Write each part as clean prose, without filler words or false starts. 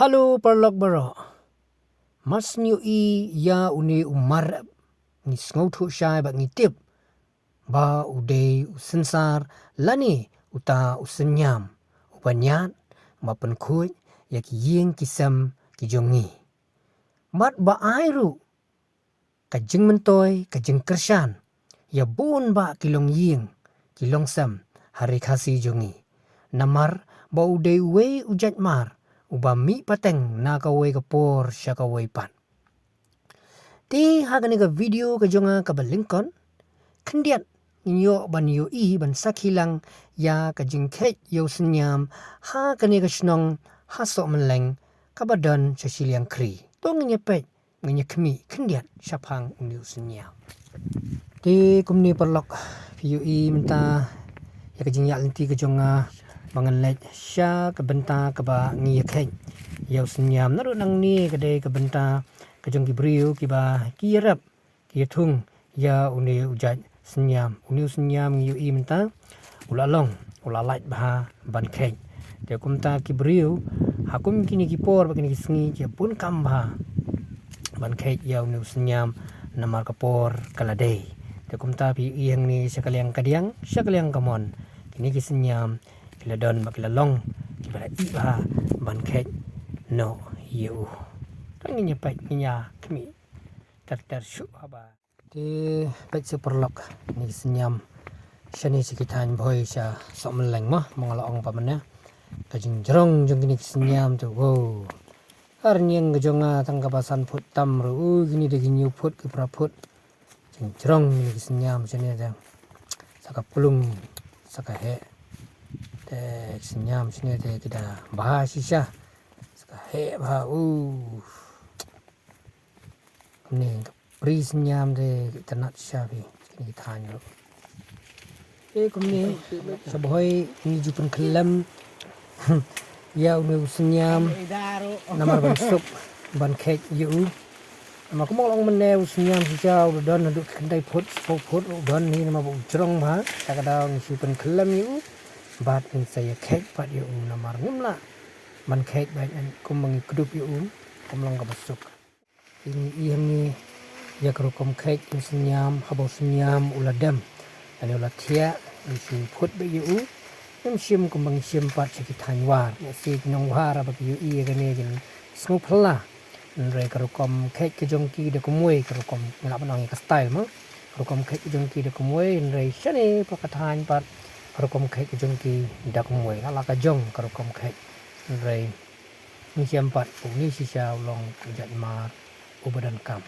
Halo parlok baro. Mas niu I ya uni umar ni ngau thu shai ba ni tip. Ba uday usensar lani uta usenyam. Ubanyat ma penkut ya ki ying kisam ki jongi. Mat ba airu ka jing mentoy ka jing kershan. Ya bun ba kilong ying kilong sam hari kasi jongi. Namar ba uday we ujat mar. Uba mi pateng na kawai kapor sya kawai pan. Ti hagani ka video ka jonga ka balingkon. Kendiat nyo ban yo I ban sakilang ya ka jingket yo senyam ha kani ka shnong ha sok meleng ka badan sya siliang kri. Tong nyepet ngenya kemi kendiat syapang uni senyam. Ti kumni perlok yo I minta ya ka jingyak linti ka jonga bangan sya kebenta keba ngiyakhet yau senyam naru nang ni kedai kebenta kejong kibriu kiba kirap kiyatung ya uni ujat senyam uni senyam ngiyu I menta ulalong ulalait bah ban khet dia kumta kibriu hakum kini kipor bakini kisengi dia pun kambha ban khet ya uni senyam namar kapor kaladei dia kumta pi yang ni sekaliang kadiang sekaliang kamon kini kisenyam kiladon bakilalong kibara iba ban khet no yu tanginya pai nya kami tar syu haba ti pai superlok ni senyam shani sekitan boy sya sok meleng mah mongolong pamana kajing jerong jong kini senyam tu wow arnyeng gejonga tangkapasan put tam ru gini de gini put ke praput jerong ni senyam shani ada saka pulung saka he senyam sini ada kita bahas isya he bah ni pri senyam de kita nak syafi ni kita hanya kumni saboy ni jupun kelam ya unu senyam namar ban sup ban kek yu nama ko molong mene senyam sijau don duk kendai put don ni nama bu jrong ba takada ni jupun kelam yu bat ni saya kek pat yu namar ngumla man kek baik kum mengikup yu kumlang ka besuk ini yang ni ya kerukom kek senyam habau senyam uladam dan ulatia ni put be yu nem sim kum bang sim pat sekitan war si nong war ba yu I ka ni gin snupla re kerukom kek ke jongki de kumwe kerukom ngap nang ka style ma kerukom kek jongki de kumwe re shani pakatan pat kerukom kek jongki dak kumwe ala ka jong kerukom kek re ni siampat ni sisa ulong ujat mar ubadan kam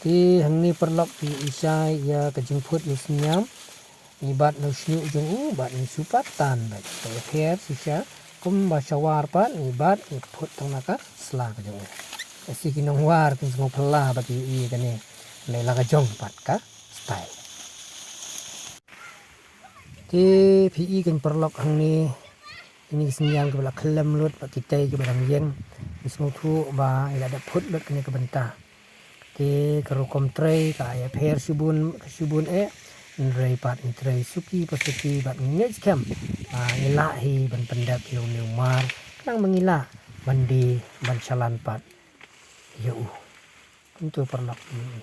ti hangni perlok ti isai ya kejemput ni senyam ni bat no snu ujung bat ni supatan bat to her sisa kum basawar pat ni bat ni put tangaka sla kejong si kinong war kin ngop pela bat I kani ne la kejong pat ka style ti pi kan perlok hangni ini senyam ke belak kelam lut pak kita ke barang yang semua tu ba ila ada put lut kini ke benta ti kerukom tray ka ya per subun nrei pat ni tray suki pasuki bat ngej kam ila hi ban pendap yo ni umar nang mengila mandi ban salan pat yo untuk perlok ni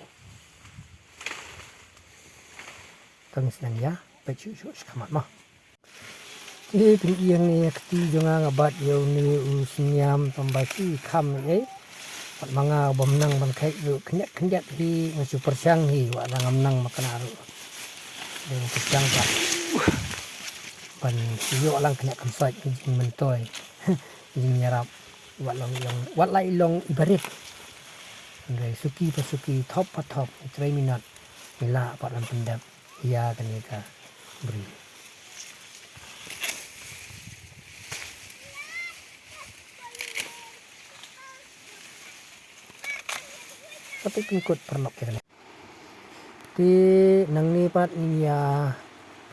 tangis nang ya pecu sekamat mah pri yang ni keti jonga ngabat yo ni senyam pembaki kham ni pat manga bomnang ban kai yo kenyak hi ngasu persang hi wa nang makan aru dengan persang pat ban yo lang kenyak kamsat jing mentoy jing nyarap wa lai long ibarit ngai suki pasuki top patop 3 minit mila pat lam pendap ya kanika beri tapi pengikut perlok ya ti nang ni pat ya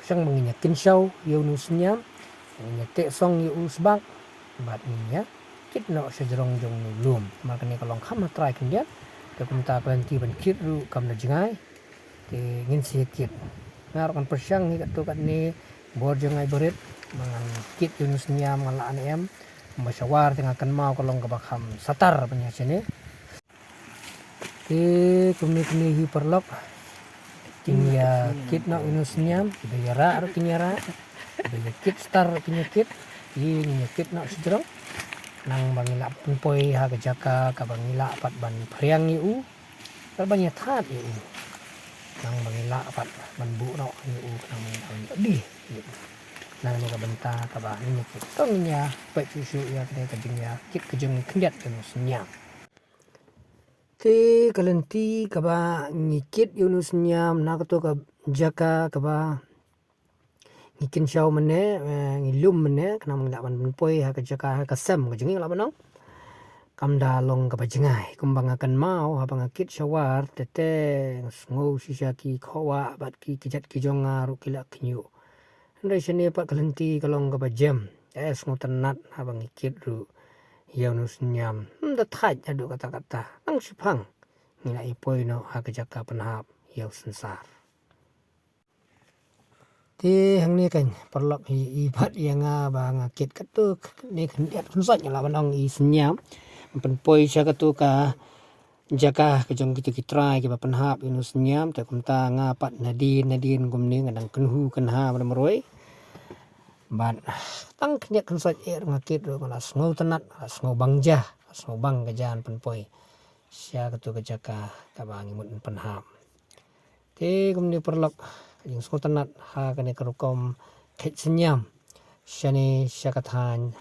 sang menginya kinsau yo nu senyam menginya te song yo usbak bat ni ya kit no sejerong jong nu lum makanya kalau kamu try kan dia te kumta penti ban kit ru kam na jingai ti ngin sikit ngar kan persang ni katu kat ni bor jangai berit mangan kit yo nu senyam ngala em masyawar tengah kan mau kalong kabakam satar punya sini. Kumi hi perlok tingya kit nak inus nyam bayara kinyara baya kit star kinyakit ini kit nak sejero nang bangila punpoi ha kejaka ka bangila pat ban priang yu kal banyak that yu nang bangila pat ban bu no yu nang di nang ni ka benta ka ba ni kit tongnya pe susu ya kene ka jingya kit kejeng kendiat inus nyam. Kalenti kaba ngikit yunus nyam nak tu ka jaka kaba ngikin syau mene ngilum mene kena menglaban poi ha ka jaka ka sem ka jengi laban nong kam dalong ka bajengai kumbang akan mau ha bangakit syawar tete ngau sisaki khawa bat ki kijat ki jonga ru kila kinyu ndai sene pat kalenti kalong ka bajem ngotanat ha bangikit ru yunus nyam nda thaj adu kata-kata ang sipang nila ipoi no ha ka jaka panhap yau sensar. Hang ni kan perlok i pat yang bang kit katu ni kendiat kunsat nyala banong i senyam penpoi sya katu ka jaka ke jong kita kitrai ke panhap inu senyam ta kumta ngapat nadin gumni ngadang kenhu kenha meroi ban tang kendiat kunsat ngakit ro malas ngau tenat ngau bangjah ngau bang kejan penpoi sya katu ke jaka ka bang imut panhap gumni perlok yung tenat ha kene kerukom kit senyam syane syakathan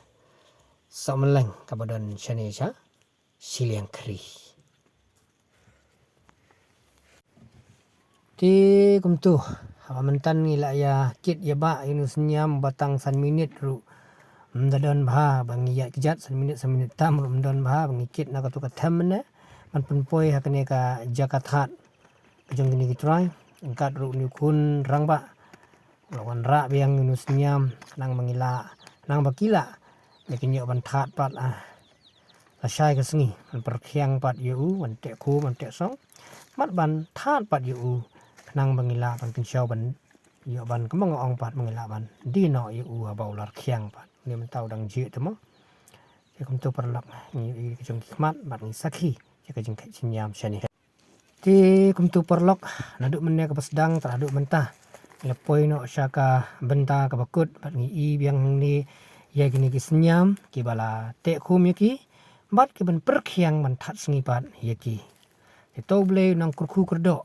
sameleng kabadan syane sya siliang kri kumtu ha mentan ngila ya kit ya ba inu senyam batang san minit ru mendadon bah bang ya kejat san minit tam ru mendadon bah bang kit na katu katham ne man penpoi ha kene ka jakathat kejong kini kitrai angkat ru ni kun rang ba lawan ra biang nus nyam nang mangila nang bakila lekin yo ban that pat asai ka sengi an perkhiang pat yu wan te ku man te song mat ban that pat yu nang mangila ban kinsyau ban yo ban kemang ong pat mangila ban di no yu abau lar khiang pat ni man tau dang ji temo ke kum tu perlak ni jong khmat bat ni sakhi ke jong kai nyam shani kum tu perlok naduk menne ka pasdang traduk mentah lepoi no syaka benta ka bakut bat ngi i biang ni ya gini ki senyam ki bala te khum yaki bat ki ban perkhiang ban that sengi pat yaki to ble nang kurku kerdo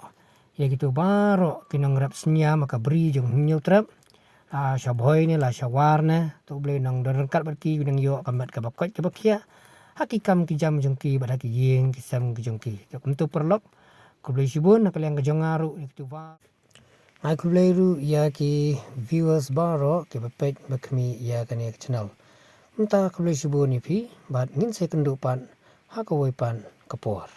ya gitu baro ki nang rap senyam ka bri jong nyau trap syaboi ni la syawar ne to ble nang derengkat bat ki nang yo kamat ka bakot ka bakia hakikam ki jam jong ki bat ki yeng ki sam ki jong ki kum tu perlok kublai shibun nak yang kejongaru itu ba ai kublai ru ya ki viewers baro ke bepek bakmi ya kan ya channel entah kublai shibun ni pi bat ngin se kendupan hakawai pan kapor